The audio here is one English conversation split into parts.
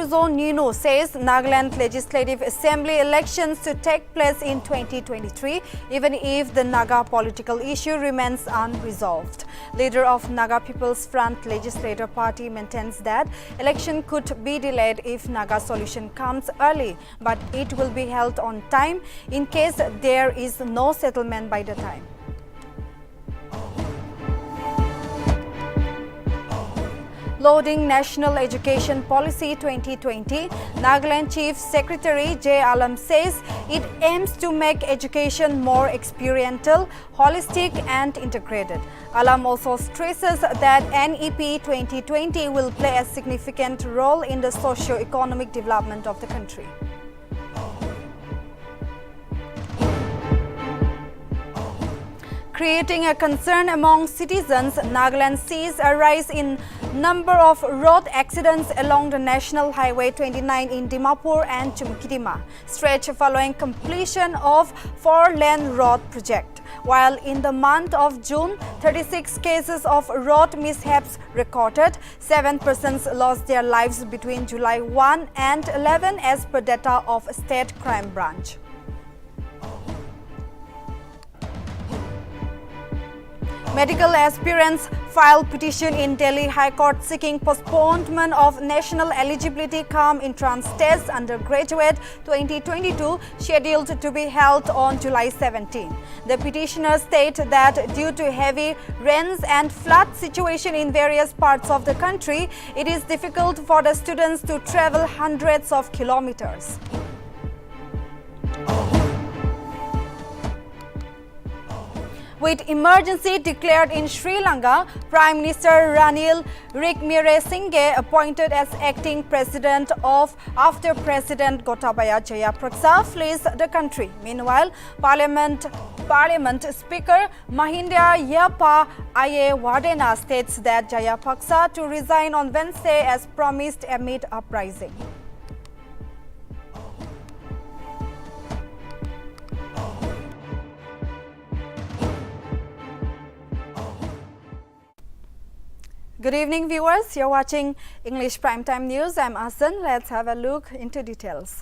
Nino says Nagaland Legislative Assembly elections to take place in 2023, even if the Naga political issue remains unresolved. Leader of Naga People's Front Legislative Party maintains that election could be delayed if Naga solution comes early, but it will be held on time in case there is no settlement by the time. Loading National Education Policy 2020, Nagaland Chief Secretary J. Alam says it aims to make education more experiential, holistic and integrated. Alam also stresses that NEP 2020 will play a significant role in the socio-economic development of the country. Creating a concern among citizens, Nagaland sees a rise in number of road accidents along the National Highway 29 in Dimapur and Chumkidima stretch following completion of four-lane road project. While in the month of June, 36 cases of road mishaps recorded, 7 persons lost their lives between July 1 and 11 as per data of State Crime Branch. Medical aspirants filed petition in Delhi High Court seeking postponement of national eligibility cum entrance test undergraduate 2022 scheduled to be held on July 17. The petitioners state that due to heavy rains and flood situation in various parts of the country, it is difficult for the students to travel hundreds of kilometers. With emergency declared in Sri Lanka, Prime Minister Ranil Wickremesinghe appointed as acting president after President Gotabaya Jayapaksa flees the country. Meanwhile, Parliament Speaker Mahinda Yapa Ayewardena states that Jayapaksa to resign on Wednesday as promised amid uprising. Good evening, viewers. You're watching English Primetime News. I'm Asan. Let's have a look into details.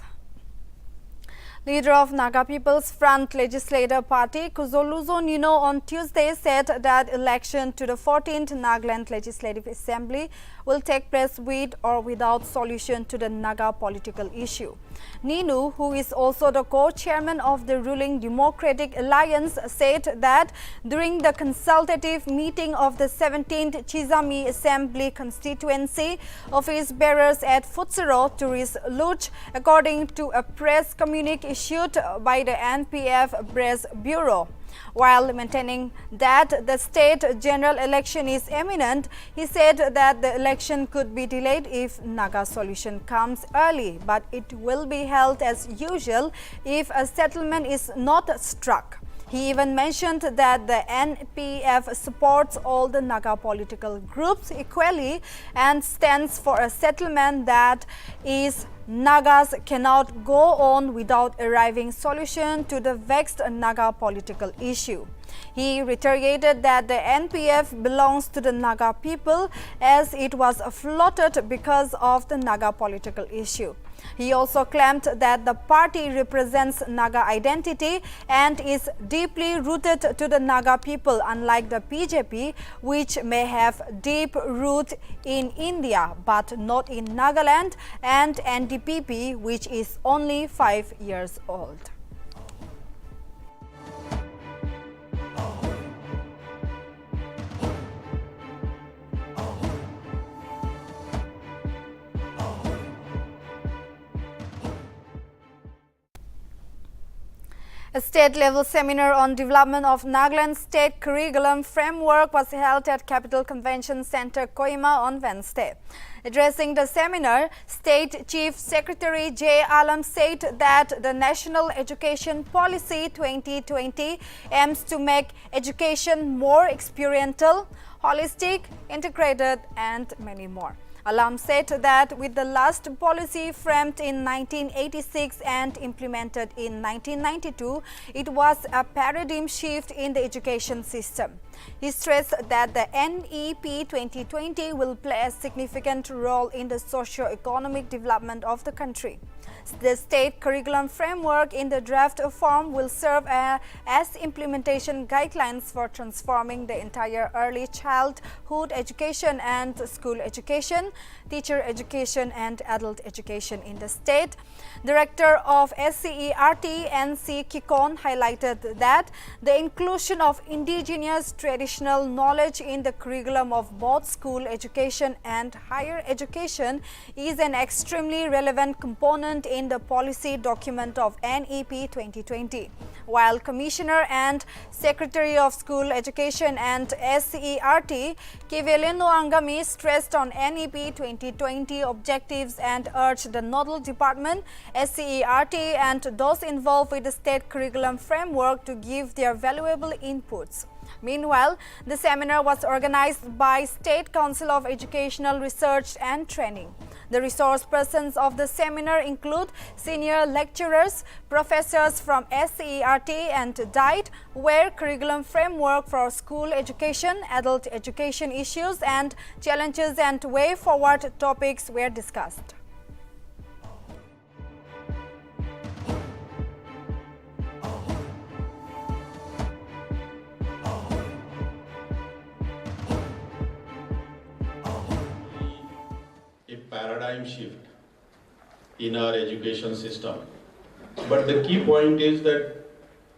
Leader of Naga People's Front Legislative Party, Kuzoluzo Nino, on Tuesday said that election to the 14th Nagaland Legislative Assembly will take place with or without solution to the Naga political issue. Ninu, who is also the co-chairman of the ruling Democratic Alliance, said that during the consultative meeting of the 17th Chizami Assembly constituency, office bearers at Futsero Tourist Lodge, according to a press communique issued by the NPF Press Bureau. While maintaining that the state general election is imminent, he said that the election could be delayed if Naga solution comes early, but it will be held as usual if a settlement is not struck. He even mentioned that the NPF supports all the Naga political groups equally and stands for a settlement that is Nagas cannot go on without arriving solution to the vexed Naga political issue. He reiterated that the NPF belongs to the Naga people as it was floated because of the Naga political issue. He also claimed that the party represents Naga identity and is deeply rooted to the Naga people, unlike the BJP, which may have deep roots in India but not in Nagaland, and NDPP, which is only 5 years old. A state-level seminar on development of Nagaland state curriculum framework was held at Capital Convention Center, Kohima on Wednesday. Addressing the seminar, State Chief Secretary J. Alam said that the National Education Policy 2020 aims to make education more experiential, holistic, integrated, and many more. Alam said that with the last policy framed in 1986 and implemented in 1992, it was a paradigm shift in the education system. He stressed that the NEP 2020 will play a significant role in the socio-economic development of the country. The state curriculum framework in the draft form will serve as implementation guidelines for transforming the entire early childhood education and school education, teacher education and adult education in the state. Director of SCERT N.C. Kikon highlighted that the inclusion of indigenous traditional knowledge in the curriculum of both school education and higher education is an extremely relevant component in the policy document of NEP 2020. While Commissioner and Secretary of School Education and SCERT, Kivelino Angami, stressed on NEP 2020 objectives and urged the nodal department, SCERT, and those involved with the state curriculum framework to give their valuable inputs. Meanwhile, the seminar was organized by State Council of Educational Research and Training. The resource persons of the seminar include senior lecturers, professors from SCERT and DIET, where curriculum framework for school education, adult education issues and challenges and way forward topics were discussed. Paradigm shift in our education system. But the key point is that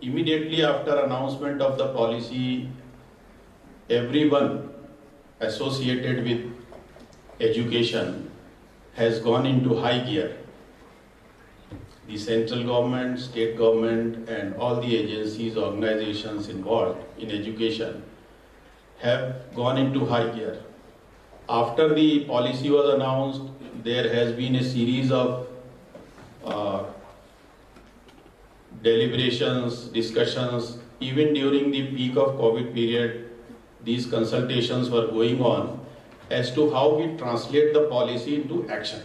immediately after announcement of the policy, everyone associated with education has gone into high gear. The central government, state government and all the agencies, organizations involved in education have gone into high gear. After the policy was announced, there has been a series of deliberations, discussions. Even during the peak of COVID period, these consultations were going on as to how we translate the policy into action.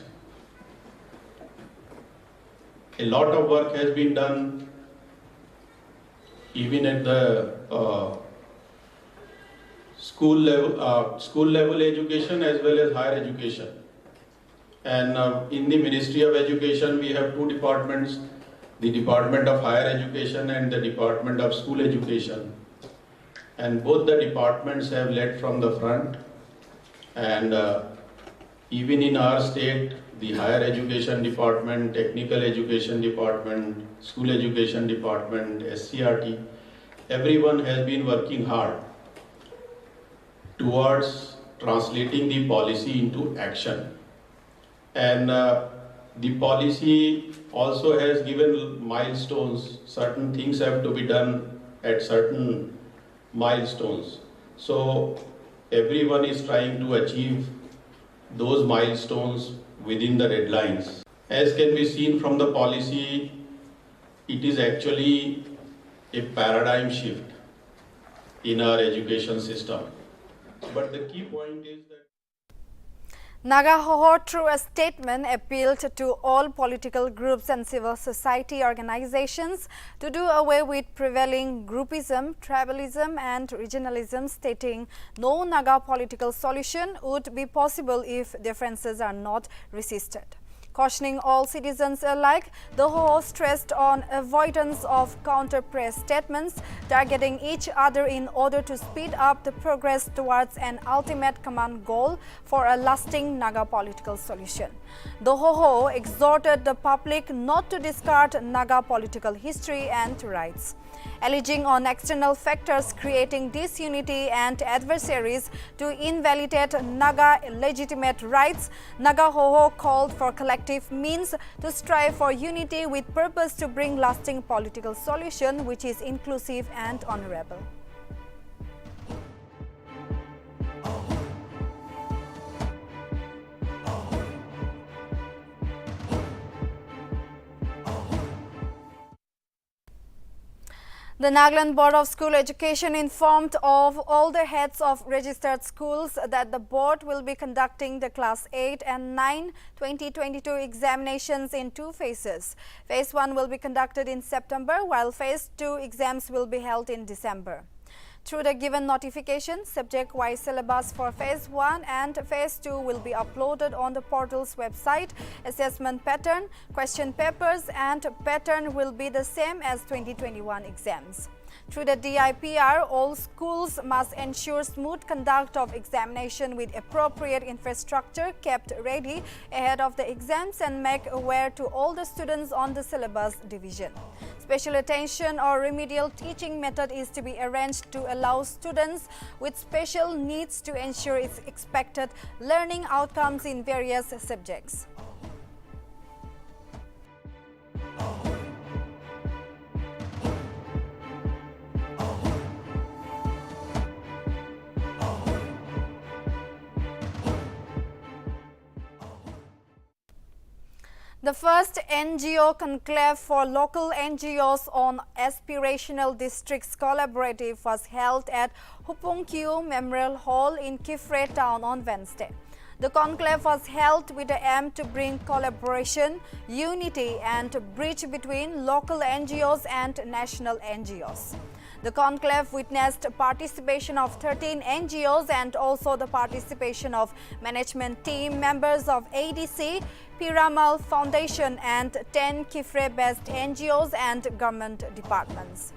A lot of work has been done even at the school level education as well as higher education. And in the Ministry of Education, we have two departments, the Department of Higher Education and the Department of School Education. And both the departments have led from the front. And even in our state, the Higher Education Department, Technical Education Department, School Education Department, SCRT, everyone has been working hard towards translating the policy into action. And the policy also has given milestones. Certain things have to be done at certain milestones. So everyone is trying to achieve those milestones within the deadlines. As can be seen from the policy, it is actually a paradigm shift in our education system. But the key point is that Naga Hoho, through a statement, appealed to all political groups and civil society organizations to do away with prevailing groupism, tribalism and regionalism, stating no Naga political solution would be possible if differences are not resisted. Cautioning all citizens alike, the Hoho stressed on avoidance of counter-press statements targeting each other in order to speed up the progress towards an ultimate common goal for a lasting Naga political solution. The Hoho exhorted the public not to discard Naga political history and rights. Alleging on external factors creating disunity and adversaries to invalidate Naga legitimate rights, Naga Hoho called for collective means to strive for unity with purpose to bring lasting political solution which is inclusive and honorable. The Nagaland Board of School Education informed of all the heads of registered schools that the board will be conducting the Class 8 and 9 2022 examinations in two phases. Phase 1 will be conducted in September, while Phase 2 exams will be held in December. Through the given notification, subject-wise syllabus for Phase 1 and Phase 2 will be uploaded on the portal's website. Assessment pattern, question papers and pattern will be the same as 2021 exams. Through the DIPR, all schools must ensure smooth conduct of examination with appropriate infrastructure kept ready ahead of the exams and make aware to all the students on the syllabus division. Special attention or remedial teaching method is to be arranged to allow students with special needs to ensure its expected learning outcomes in various subjects. The first NGO conclave for local NGOs on aspirational districts collaborative was held at Hupung Kyu Memorial Hall in Kifre town on Wednesday. The conclave was held with the aim to bring collaboration, unity and bridge between local NGOs and national NGOs. The conclave witnessed participation of 13 NGOs and also the participation of management team members of ADC, Piramal Foundation and 10 Kifre-based NGOs and government departments.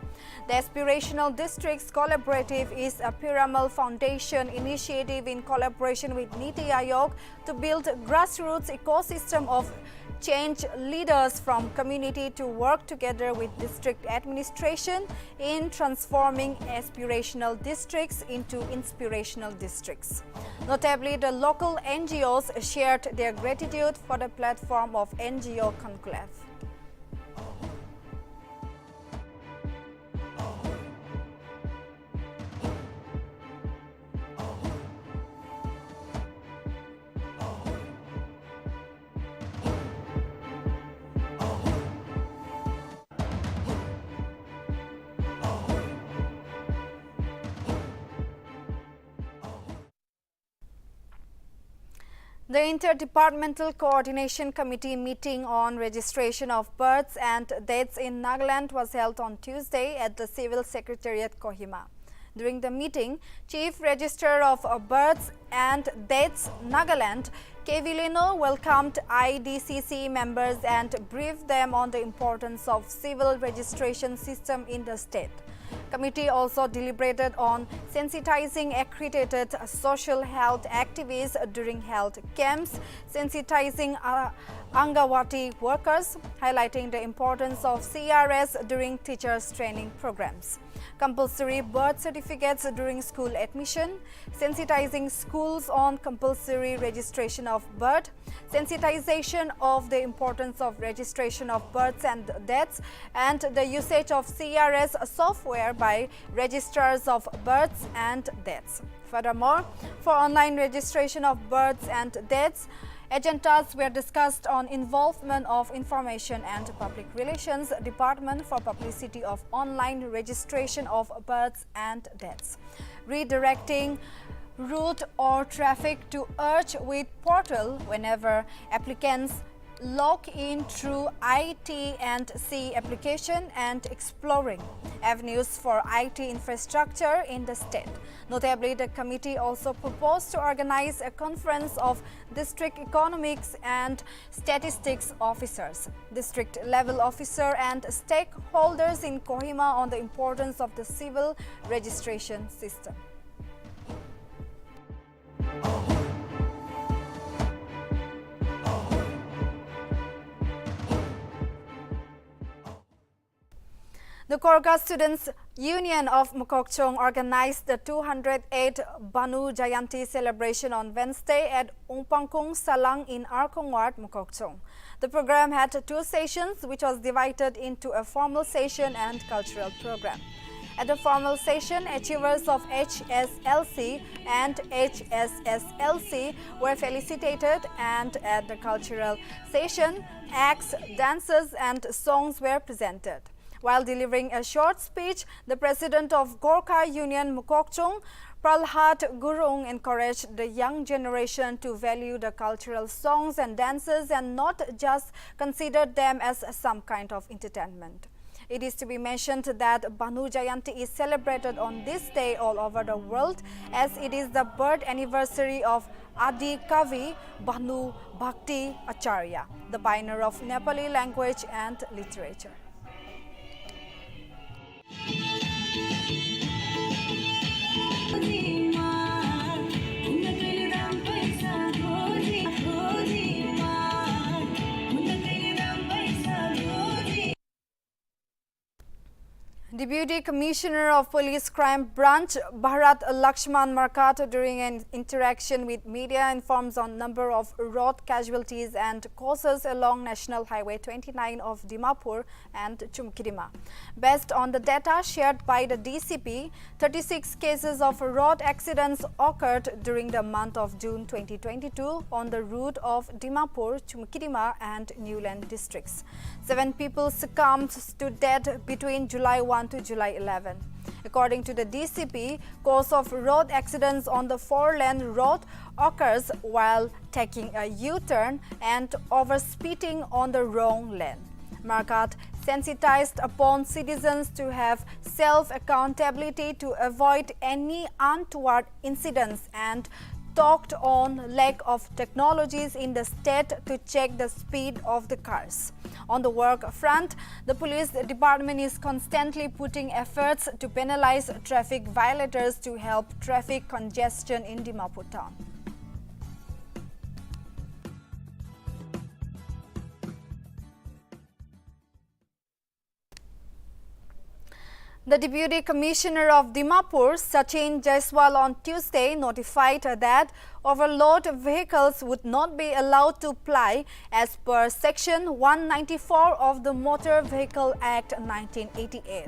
The Aspirational Districts Collaborative is a Piramal Foundation initiative in collaboration with Niti Aayog to build a grassroots ecosystem of change leaders from community to work together with district administration in transforming aspirational districts into inspirational districts. Notably, the local NGOs shared their gratitude for the platform of NGO Conclave. The Interdepartmental Coordination Committee meeting on registration of births and deaths in Nagaland was held on Tuesday at the Civil Secretariat, Kohima. During the meeting, Chief Registrar of Births and Deaths Nagaland, Kevilino, welcomed IDCC members and briefed them on the importance of civil registration system in the state. Committee also deliberated on sensitizing accredited social health activists during health camps, sensitizing Angawati workers, highlighting the importance of CRS during teachers' training programs, compulsory birth certificates during school admission, sensitizing schools on compulsory registration of birth, sensitization of the importance of registration of births and deaths, and the usage of CRS software by registrars of births and deaths. Furthermore, for online registration of births and deaths, agendas were discussed on involvement of Information and Public Relations Department for publicity of online registration of births and deaths, redirecting route or traffic to urge with portal whenever applicants log in through IT&C application and exploring avenues for IT infrastructure in the state. Notably, the committee also proposed to organize a conference of district economics and statistics officers, district level officer and stakeholders in Kohima on the importance of the civil registration system. The Korga Students Union of Mokokchung organized the 208th Banu Jayanti celebration on Wednesday at Ungpangkung Salang in Arkong Ward, Mokokchung. The program had two sessions, which was divided into a formal session and cultural program. At the formal session, achievers of HSLC and HSSLC were felicitated, and at the cultural session, acts, dances and songs were presented. While delivering a short speech, the president of Gorkha Union Mokokchung, Pralhat Gurung, encouraged the young generation to value the cultural songs and dances and not just consider them as some kind of entertainment. It is to be mentioned that Bhanu Jayanti is celebrated on this day all over the world, as it is the birth anniversary of Adi Kavi Bhanu Bhakti Acharya, the pioneer of Nepali language and literature. Deputy Commissioner of Police Crime Branch Bharat Lakshman Markat, during an interaction with media, informs on number of road casualties and causes along National Highway 29 of Dimapur and Chumkidima. Based on the data shared by the DCP, 36 cases of road accidents occurred during the month of June 2022 on the route of Dimapur, Chumkidima and Newland districts. 7 people succumbed to death between July 1 to July 11. According to the DCP, cause of road accidents on the 4-lane road occurs while taking a U-turn and over-speeding on the wrong lane. Markat sensitized upon citizens to have self-accountability to avoid any untoward incidents and talked on lack of technologies in the state to check the speed of the cars. On the work front, the police department is constantly putting efforts to penalize traffic violators to help traffic congestion in Dimapur town. The Deputy Commissioner of Dimapur, Sachin Jaiswal, on Tuesday notified that overload vehicles would not be allowed to ply as per Section 194 of the Motor Vehicle Act 1988.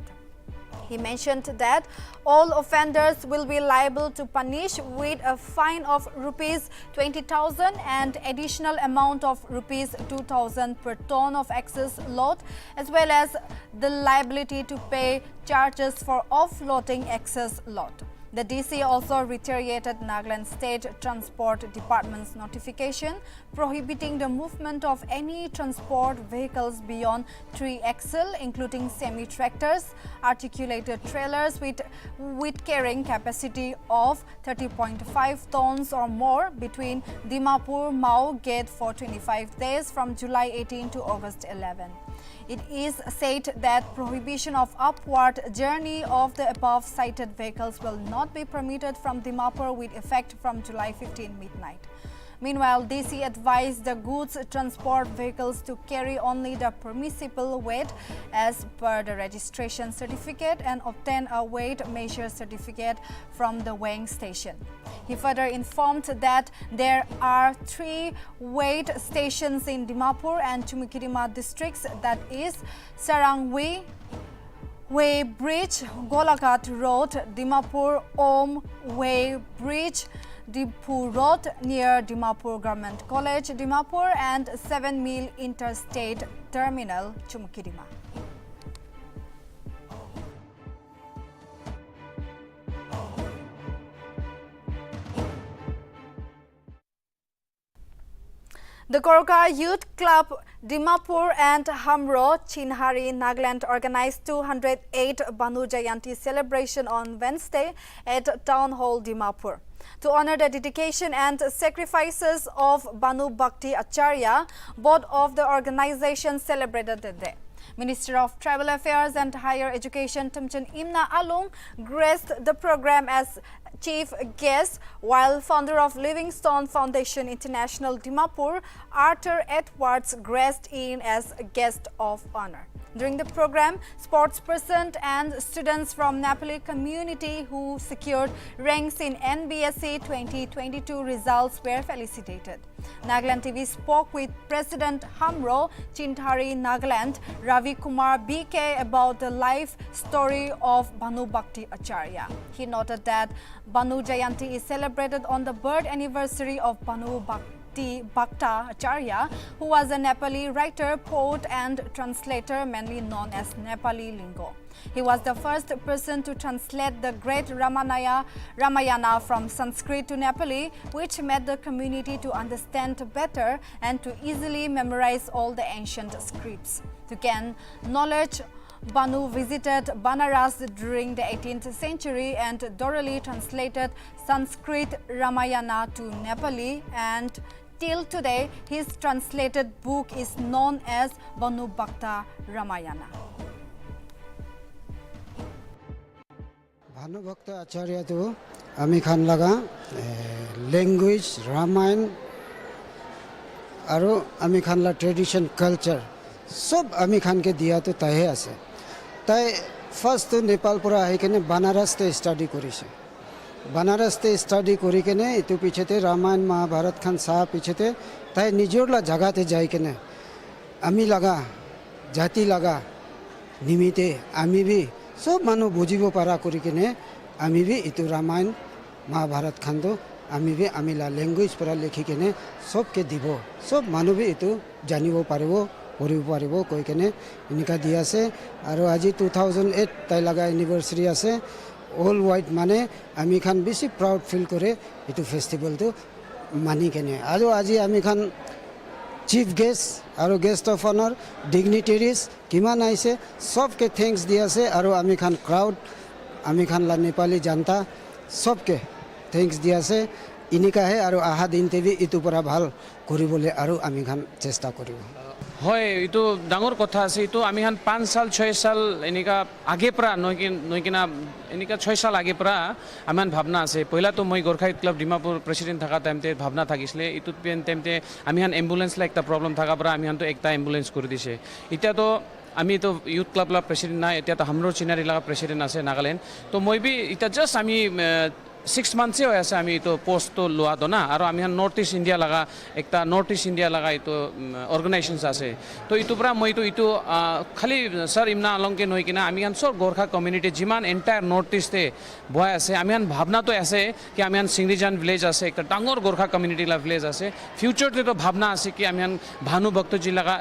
He mentioned that all offenders will be liable to punish with a fine of Rs 20,000 and additional amount of Rs 2,000 per ton of excess load, as well as the liability to pay charges for offloading excess load. The DC also reiterated Nagaland State Transport Department's notification prohibiting the movement of any transport vehicles beyond 3 axle, including semi-tractors, articulated trailers with carrying capacity of 30.5 tons or more between Dimapur Mau Gate for 25 days from July 18 to August 11. It is said that prohibition of upward journey of the above cited vehicles will not be permitted from Dimapur with effect from July 15 midnight. Meanwhile, DC advised the goods transport vehicles to carry only the permissible weight as per the registration certificate and obtain a weight measure certificate from the weighing station. He further informed that there are 3 weight stations in Dimapur and Chumkidima districts, that is Sarangwi Way Bridge, Golagat Road, Dimapur Om Way Bridge, Dipu Road near Dimapur Government College, Dimapur, and 7 Mile Interstate Terminal, Chumkidima. The Gorkha Youth Club Dimapur and Hamro Chinhari Nagaland organized 208 Bhanu Jayanti celebration on Wednesday at Town Hall Dimapur. To honor the dedication and sacrifices of Bhanu Bhakti Acharya, both of the organizations celebrated the day. Minister of Tribal Affairs and Higher Education Tumchan Imna Alung graced the program as chief guest, while founder of Livingstone Foundation International Dimapur, Arthur Edwards, graced in as a guest of honor. During the program, sportspersons and students from Nepali community who secured ranks in NBSC 2022 results were felicitated. Nltv spoke with President Hamro Chintari Nagaland, Ravi Kumar BK, about the life story of Bhanu Bhakti Acharya. He noted that Bhanu Jayanti is celebrated on the birth anniversary of Bhanu Bhakta Acharya, who was a Nepali writer, poet and translator, mainly known as Nepali Lingo. He was the first person to translate the great Ramayana from Sanskrit to Nepali, which made the community to understand better and to easily memorize all the ancient scripts. To gain knowledge Banu visited Banaras during the 18th century and thoroughly translated Sanskrit Ramayana to Nepali, and till today his translated book is known as Banu Bhakta Ramayana. Banu Bhakta Acharya to Ami Khan laga language Ramayana aru Ami Khan la tradition culture sob Ami Khan ke diya to tahe ase. তাই first তো নেপাল পৰা আহি কেনে বানাৰসতে study কৰিছে বানাৰসতে study কৰি কেনে এইটো পিছতে ৰামায়ণ মহাভাৰত খান চাহ পিছতে তাই নিজৰলা জাগাতে যাই কেনে আমি লাগা জাতি লাগা নিমিতে আমি বি সব মানুহ বুজিব পাৰা কৰি কেনে আমি বি এইটো ৰামায়ণ মহাভাৰত খানটো আমি বি আমিলা লেংগুৱেজ পৰা লিখি কেনে সবকে দিব সব মানুহ বি এইটো জানিব পাৰিব পঢ়িব পাৰিব কৈ কেনে এনেকা দি আছে আৰু আজি 2008 তাই লগা এনিভাৰ্চাৰী আছে অল ৱাইড মানে আমি খান বেছি প্ৰাউড ফিল কৰে এইটো ফেষ্টিভেলটো মানি কেনে আৰু আজি আমি খান চিফ গেষ্ট আৰু গেষ্ট অফ অনাৰ ডিগনিটাৰিজ কিমান আহিছে সবকে থেংকছ দি আছে আৰু আমি খান ক্ৰাউড আমি খান লা নেপালী জনতা সবকে থেংকছ দি আছে এনেকাহে আৰু আহা দিনতে এইটো পৰা ভাল কৰিবলৈ আৰু আমি খান চেষ্টা কৰিব হয় এইটো ডাঙৰ কথা আছে এইটো আমি হান 5 সাল 6 সাল এনেকা আগে পৰা নই কিনা এনেকা 6 সাল আগে পৰা আমান ভাবনা আছে পহিলা তো মই গোৰখা ক্লাব ডিমাপুৰ প্ৰেসিডেন্ট থাকা টাইমতে ভাবনা থাকিছিলে ইটো টাইমতে আমি হান এম্বুলেন্স লা একটা প্ৰবলেম থাকা পৰা আমি হান তো একটা এম্বুলেন্স কৰি দিছে এতিয়া তো আমি তো ইউথ ক্লাব লা প্ৰেসিডেন্ট নাই এতিয়া তো हाम्रो চিনারি লাগা প্ৰেসিডেন্ট আছে নাগালেণ্ড তো মই বি এটা জাস্ট আমি 6 months হৈ আছে আমি তো পোস্ট তো লোৱা দনা আৰু আমি নৰ্থ ইষ্ট ইণ্ডিয়া লাগা একটা নৰ্থ ইষ্ট ইণ্ডিয়া লাগা ইটো অৰ্গানাইজেশনস আছে তো ইটো পৰা মই ইটো খালি স্যার ইমনা অলংকে নই কিনা আমি সব গোৰখা কমিউনিটি যিমান এন্টায়াৰ নৰ্থ ইষ্টে বয় আছে আমি ভাবনা তো আছে কি আমি সিংৰিজান ভিলেজ আছে একটা ডাঙৰ গোৰখা কমিউনিটি লা ভিলেজ আছে ফিউচাৰতে তো ভাবনা আছে কি আমি ভানু ভক্তজি লাগা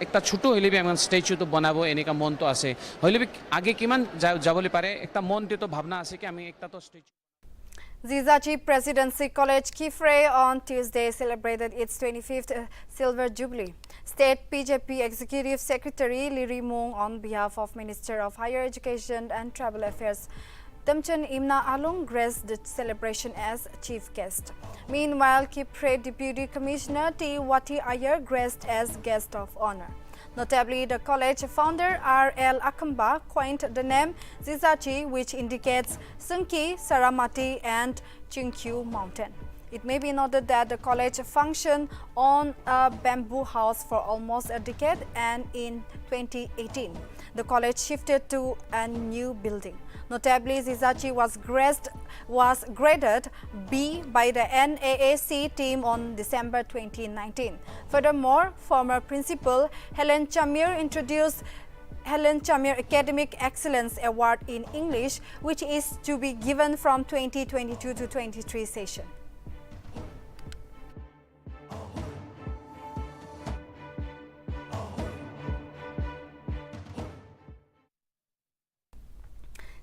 একটা ছোট হইলেবি আমি স্ট্যাচু তো বনাবো এনেকা মন তো আছে হইলেবি আগে কিমান যাবলৈ পাৰে একটা মনতে তো ভাবনা আছে কি আমি একটা তো statue Jizachi Presidency College Kifre on Tuesday celebrated its 25th Silver Jubilee. State PJP Executive Secretary Liri Mung on behalf of Minister of Higher Education and Tribal Affairs Damchen Imna Alung graced the celebration as chief guest. Meanwhile, Kifre Deputy Commissioner T. Wati Ayer graced as guest of honor. Notably, the college founder R.L. Akamba coined the name Jizachi, which indicates Sunki, Saramati and Chinkyu mountain. It may be noted that the college functioned on a bamboo house for almost a decade, and in 2018, the college shifted to a new building. Notably, Jizachi was graded B by the NAAC team on December 2019. Furthermore, former principal Helen Chamir introduced Helen Chamir Academic Excellence Award in English, which is to be given from 2022 to 23 session.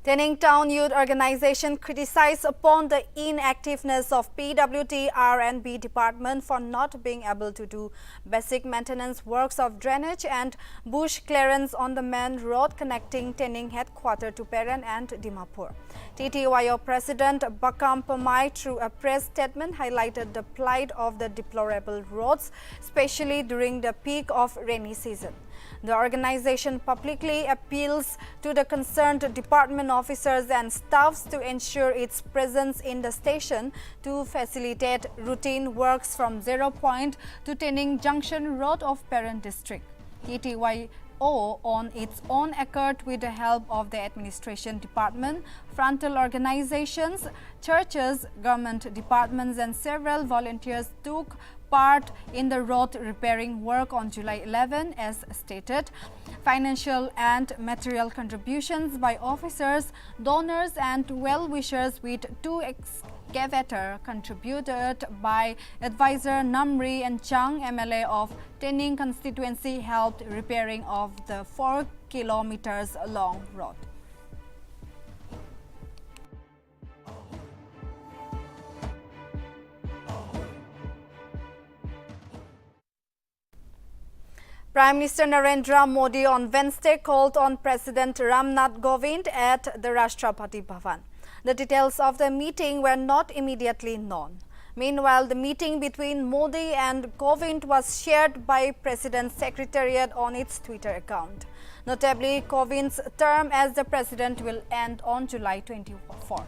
Tening Town Youth Organization criticized upon the inactiveness of PWT R&B department for not being able to do basic maintenance works of drainage and bush clearance on the main road connecting Tening headquarters to Peran and Dimapur. TTYO President Bakam Pamai, through a press statement, highlighted the plight of the deplorable roads, especially during the peak of rainy season. The organization publicly appeals to the concerned department officers and staffs to ensure its presence in the station to facilitate routine works from Zero Point to Tening Junction Road of Peran District. TTYO on its own accord, with the help of the administration department, frontal organizations, churches, government departments and several volunteers took part in the road repairing work on July 11 as stated. Financial and material contributions by officers, donors and well-wishers, with 2 excavator contributed by advisor Namri and Chang, MLA of Tening constituency, helped repairing of the 4 kilometers long road. Prime Minister Narendra Modi on Wednesday called on President Ramnath Kovind at the Rashtrapati Bhavan. The details of the meeting were not immediately known. Meanwhile, the meeting between Modi and Kovind was shared by President's Secretariat on its Twitter account. Notably, Kovind's term as the president will end on July 24.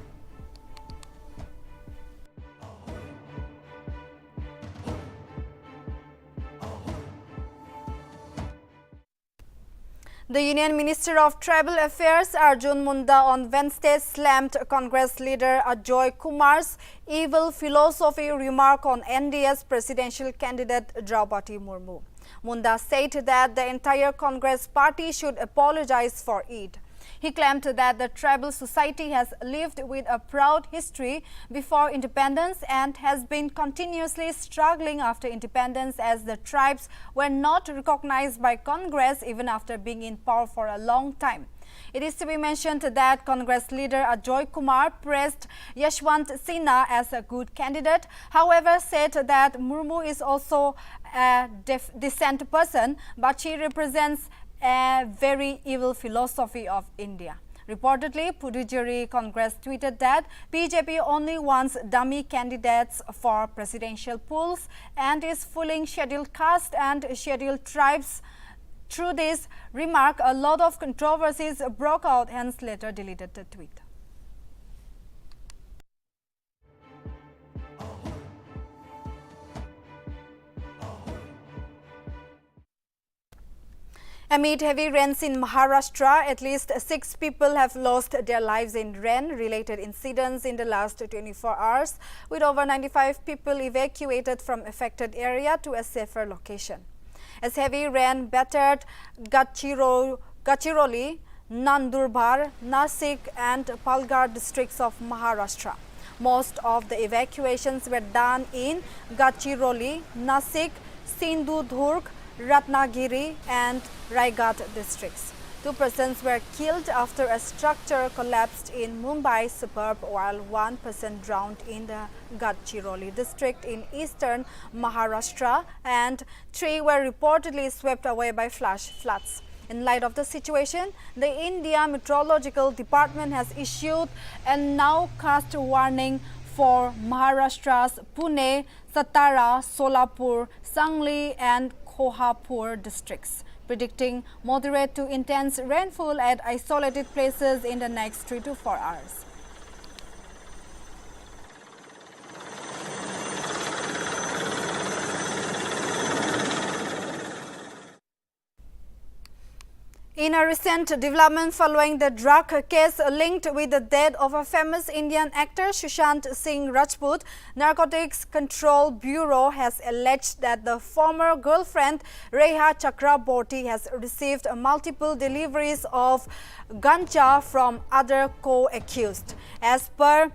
The Union Minister of Tribal Affairs Arjun Munda on Wednesday slammed Congress leader Ajoy Kumar's evil philosophy remark on NDA's presidential candidate Draupadi Murmu. Munda said that the entire Congress party should apologize for it. He claimed that the tribal society has lived with a proud history before independence and has been continuously struggling after independence, as the tribes were not recognized by Congress even after being in power for a long time. It is to be mentioned that Congress leader Ajoy Kumar praised Yashwant Sinha as a good candidate, however said that Murmu is also a decent person, but she represents a very evil philosophy of India. Reportedly, Puducherry Congress tweeted that BJP only wants dummy candidates for presidential polls and is fooling scheduled caste and scheduled tribes. Through this remark, a lot of controversies broke out, hence later deleted the tweet. Amid heavy rains in Maharashtra, at least 6 people have lost their lives in rain-related incidents in the last 24 hours, with over 95 people evacuated from affected area to a safer location. As heavy rain battered Gadchiroli, Nandurbar, Nasik and Palghar districts of Maharashtra. Most of the evacuations were done in Gadchiroli, Nasik, Sindhudurg, Ratnagiri and Raigad districts. 2 persons were killed after a structure collapsed in Mumbai suburb, while 1 person drowned in the Gadchiroli district in eastern Maharashtra, and 3 were reportedly swept away by flash floods. In light of the situation, the India Meteorological Department has issued a nowcast warning for Maharashtra's Pune, Satara, Solapur, Sangli and Kolhapur districts, predicting moderate to intense rainfall at isolated places in the next 3 to 4 hours. In a recent development following the drug case linked with the death of a famous Indian actor Sushant Singh Rajput, Narcotics Control Bureau has alleged that the former girlfriend Reha Chakraborty has received multiple deliveries of ganja from other co-accused. As per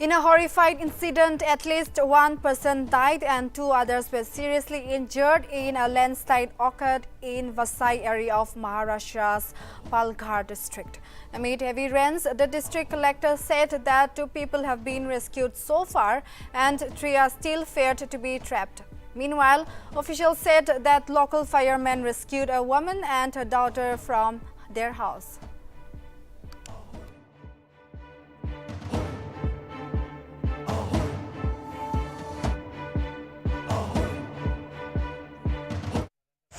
In a horrified incident, at least 1 person died and 2 others were seriously injured in a landslide occurred in Vasai area of Maharashtra's Palghar district. Amid heavy rains, the district collector said that 2 people have been rescued so far and 3 are still feared to be trapped. Meanwhile, officials said that local firemen rescued a woman and her daughter from their house.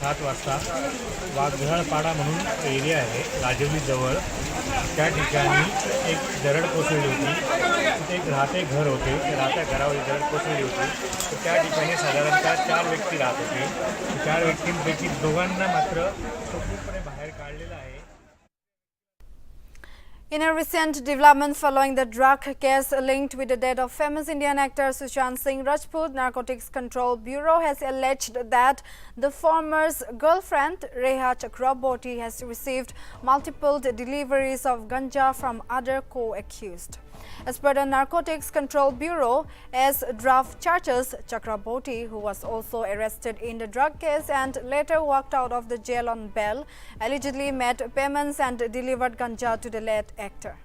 सात वाजता वाघझाडपाडा म्हणून area आहे राजवलीजवळ त्या ठिकाणी एक दरड कोसळली होती. तिथे एक राहते घर होते. त्या राहत्या घरावर दरड कोसळली होती. तर त्या ठिकाणी साधारणतः 4 व्यक्ती राहत होते. 4 व्यक्तींपैकी दोघांना मात्र सुखरूपपणे बाहेर काढलेलं आहे. In a recent development following the drug case linked with the death of famous Indian actor Sushant Singh Rajput, Narcotics Control Bureau has alleged that the former's girlfriend Reha Chakraborty has received multiple deliveries of ganja from other co-accused. As per the Narcotics Control Bureau, as draft charges, Chakraborty, who was also arrested in the drug case and later walked out of the jail on bail, allegedly made payments and delivered ganja to the late actor.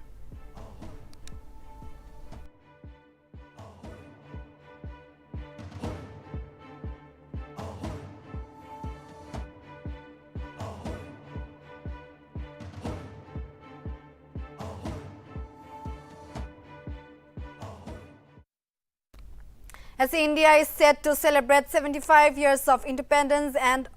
As India is set to celebrate 75 years of independence and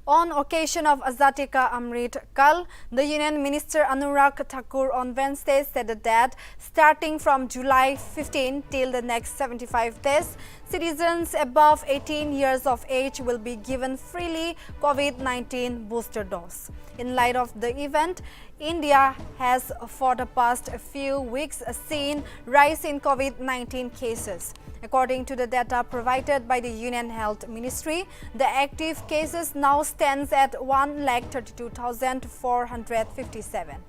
on occasion of Azadi Ka Amrit Kal, the Union Minister Anurag Thakur on Wednesday said that starting from July 15 till the next 75 days, citizens above 18 years of age will be given freely COVID-19 booster dose. In light of the event, India has for the past few weeks seen rise in COVID-19 cases. According to the data provided by the Union Health Ministry, the active cases now stands at 1,32,457.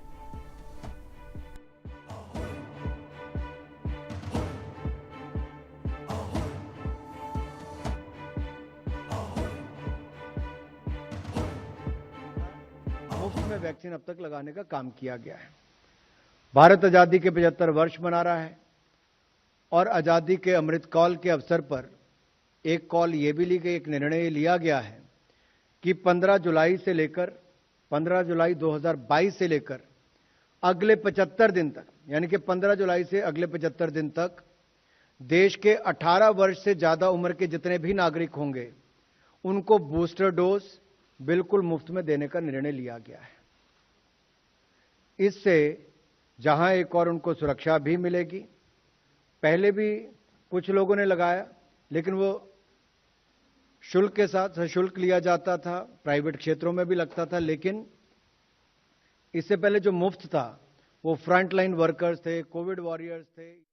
मुफ्त में vaccine अब तक लगाने का काम किया गया है। भारत आजादी के 75 वर्ष मना रहा है और आजादी के अमृत काल के अवसर पर एक कॉल ये भी ली गई, एक निर्णय लिया गया है कि 15 जुलाई 2022 से लेकर अगले 75 दिन तक, यानी कि 15 जुलाई से अगले 75 दिन तक देश के 18 वर्ष से ज्यादा उम्र के जितने भी नागरिक होंगे उनको बूस्टर डोज बिल्कुल मुफ्त में देने का निर्णय लिया गया है। इससे जहां एक और उनको सुरक्षा भी मिलेगी, पहले भी कुछ लोगों ने लगाया लेकिन वो शुल्क के साथ सशुल्क लिया जाता था, प्राइवेट क्षेत्रों में भी लगता था, लेकिन इससे पहले जो मुफ्त था वो फ्रंटलाइन वर्कर्स थे, कोविड वॉरियर्स थे।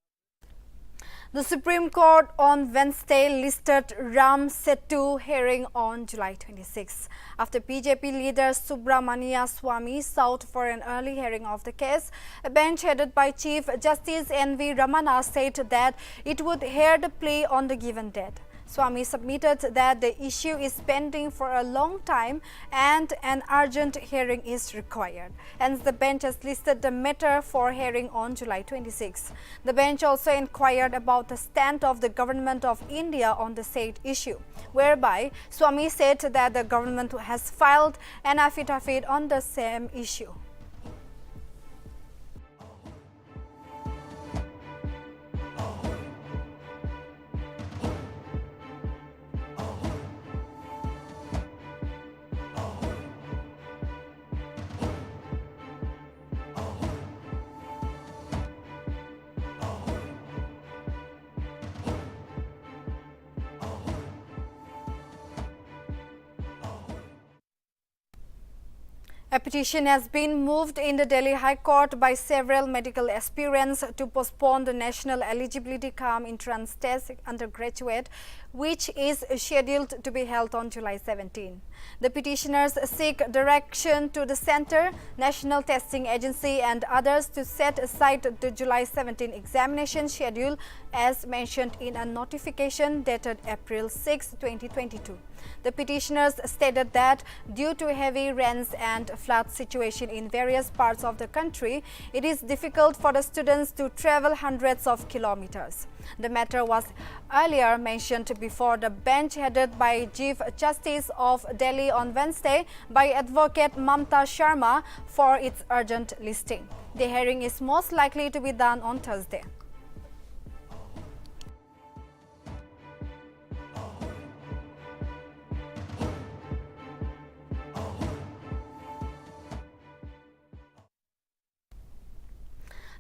The Supreme Court on Wednesday listed Ram Setu hearing on July 26. After BJP leader Subramania Swamy sought for an early hearing of the case, a bench headed by Chief Justice N.V. Ramana said that it would hear the plea on the given date. Swamy submitted that the issue is pending for a long time and an urgent hearing is required. Hence, the bench has listed the matter for hearing on July 26. The bench also inquired about the stand of the Government of India on the said issue, whereby Swamy said that the government has filed an affidavit on the same issue. A petition has been moved in the Delhi High Court by several medical aspirants to postpone the National Eligibility Cum Entrance Test undergraduate, which is scheduled to be held on July 17. The petitioners seek direction to the Centre, National Testing Agency and others to set aside the July 17 examination schedule as mentioned in a notification dated April 6, 2022. The petitioners stated that due to heavy rains and flood situation in various parts of the country, it is difficult for the students to travel hundreds of kilometers. The matter was earlier mentioned before the bench headed by Chief Justice of Delhi on Wednesday by Advocate Mamta Sharma for its urgent listing. The hearing is most likely to be done on Thursday.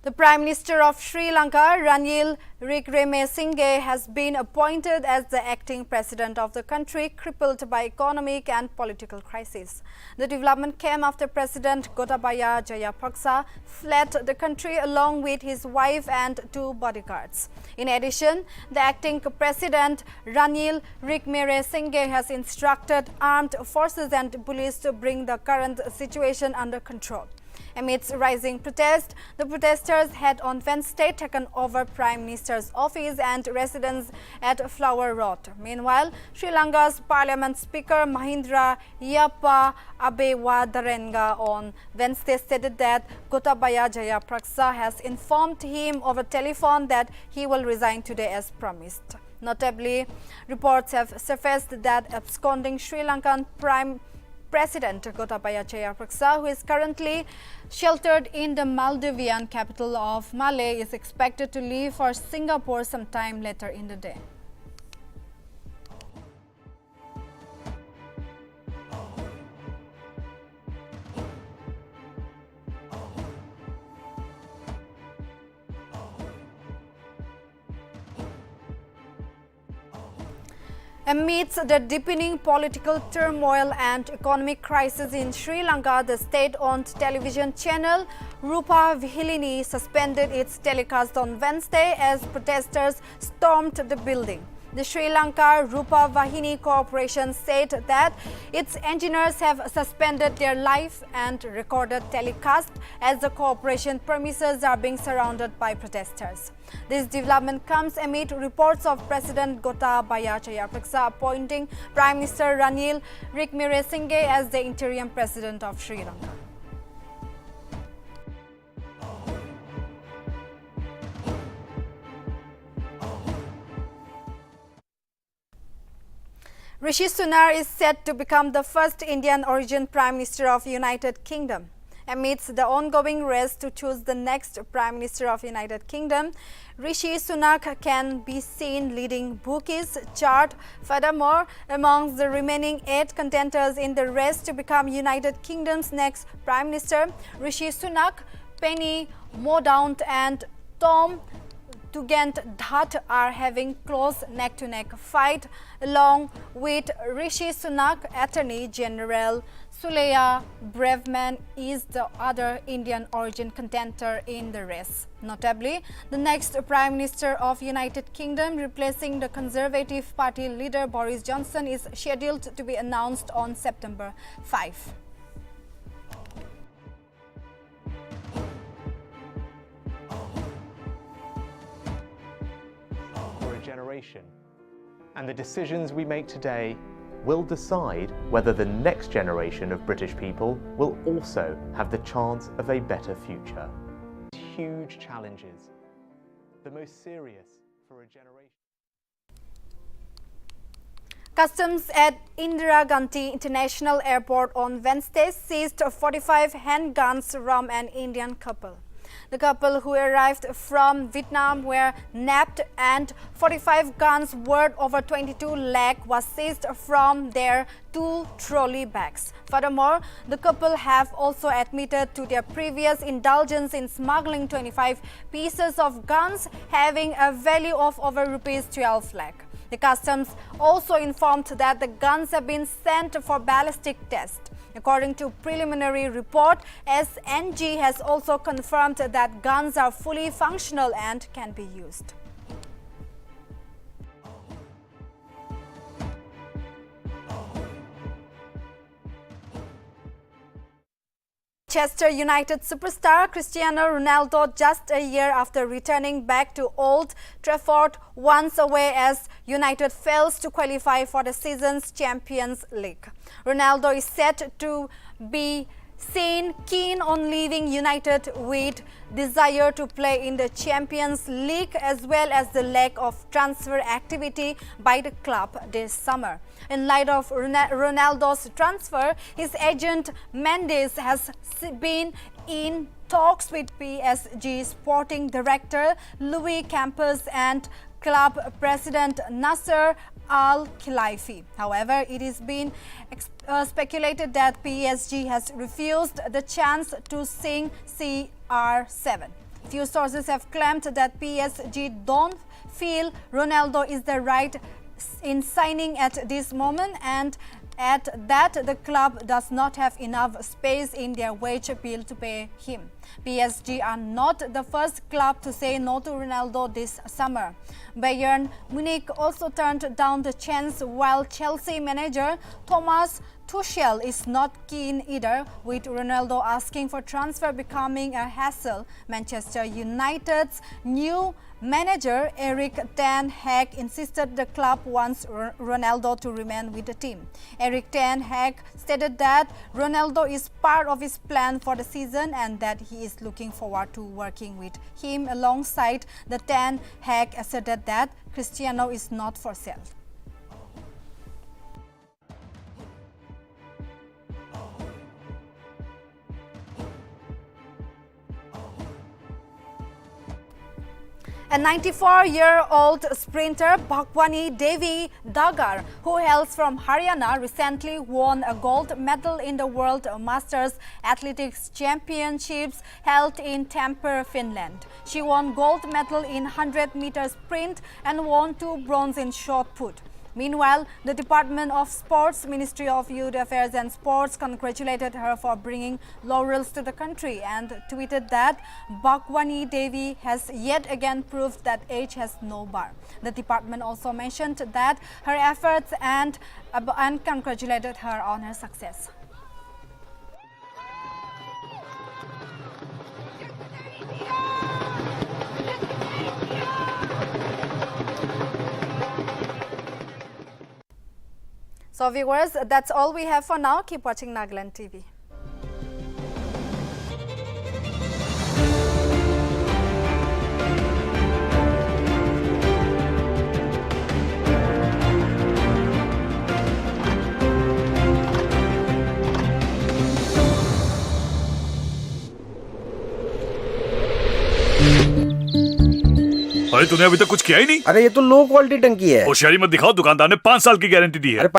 The Prime Minister of Sri Lanka, Ranil Wickremesinghe, has been appointed as the acting president of the country, crippled by economic and political crisis. The development came after President Gotabaya Jayapaksa fled the country along with his wife and 2 bodyguards. In addition, the acting president, Ranil Wickremesinghe, has instructed armed forces and police to bring the current situation under control. Amidst rising protest, the protesters had on Wednesday taken over Prime Minister's office and residence at Flower Road. Meanwhile, Sri Lanka's Parliament Speaker Mahindra Yapa Abeyewardene on Wednesday stated that Gotabaya Jayapaksa has informed him over telephone that he will resign today as promised. Notably, reports have surfaced that absconding Sri Lankan President Gotabaya Jayapaksa, who is currently sheltered in the Maldivian capital of Malé, is expected to leave for Singapore sometime later in the day. Amidst the deepening political turmoil and economic crisis in Sri Lanka, the state-owned television channel Rupa Vihilini suspended its telecast on Wednesday as protesters stormed the building. The Sri Lanka Rupa Vahini Corporation said that its engineers have suspended their live and recorded telecast as the corporation premises are being surrounded by protesters. This development comes amid reports of President Gotabaya Jayapaksa appointing Prime Minister Ranil Wickremesinghe as the interim president of Sri Lanka. Rishi Sunak is set to become the first Indian origin Prime Minister of United Kingdom. Amidst the ongoing race to choose the next Prime Minister of United Kingdom, Rishi Sunak can be seen leading bookies chart. Furthermore, amongst the remaining 8 contenders in the race to become United Kingdom's next Prime Minister, Rishi Sunak, Penny Mordaunt and Tom Tugendhat are having close neck-to-neck fight, along with Rishi Sunak. Attorney General Suleya Braverman is the other Indian origin contender in the race. Notably, the next Prime Minister of United Kingdom, replacing the Conservative Party leader Boris Johnson, is scheduled to be announced on September 5. Generation. And the decisions we make today will decide whether the next generation of British people will also have the chance of a better future. Huge challenges, the most serious for a generation. Customs at Indira Gandhi International Airport on Wednesday seized 45 handguns from an Indian couple. The couple, who arrived from Vietnam, were nabbed and 45 guns worth over 22 lakh was seized from their 2 trolley bags. Furthermore, the couple have also admitted to their previous indulgence in smuggling 25 pieces of guns having a value of over rupees 12 lakh. The customs also informed that the guns have been sent for ballistic test. According to preliminary report, SNG has also confirmed that guns are fully functional and can be used. Manchester United superstar Cristiano Ronaldo, just a year after returning back to Old Trafford once away as United fails to qualify for the season's Champions League. Ronaldo is set to be seen keen on leaving United with desire to play in the Champions League, as well as the lack of transfer activity by the club this summer. In light of Ronaldo's transfer, his agent Mendes has been in talks with PSG sporting director Louis Campos and club president Nasser Al-Khelaifi. However, it has been speculated that PSG has refused the chance to sing CR7. Few sources have claimed that PSG don't feel Ronaldo is the right in signing at this moment, and at that the club does not have enough space in their wage bill to pay him. PSG are not the first club to say no to Ronaldo this summer. Bayern Munich also turned down the chance, while Chelsea manager Thomas Tuchel is not keen either, with Ronaldo asking for transfer becoming a hassle. Manchester United's new manager Erik ten Hag insisted the club wants Ronaldo to remain with the team. Erik ten Hag stated that Ronaldo is part of his plan for the season and that he is looking forward to working with him. Alongside, the ten Hag asserted that Cristiano is not for sale. A 94-year-old sprinter Bhagwani Devi Dagar, who hails from Haryana, recently won a gold medal in the World Masters Athletics Championships held in Tampere, Finland. She won gold medal in 100-meter sprint and won 2 bronze in shot put. Meanwhile, the Department of Sports, Ministry of Youth Affairs and Sports congratulated her for bringing laurels to the country and tweeted that Bhagwani Devi has yet again proved that age has no bar. The department also mentioned that her efforts and congratulated her on her success. So viewers, that's all we have for now. Keep watching Nltv. अरे तूने अभी तक कुछ किया ही नहीं। अरे ये तो लो क्वालिटी टंकी है। होशियारी मत दिखाओ, दुकानदार ने 5 साल की गारंटी दी है।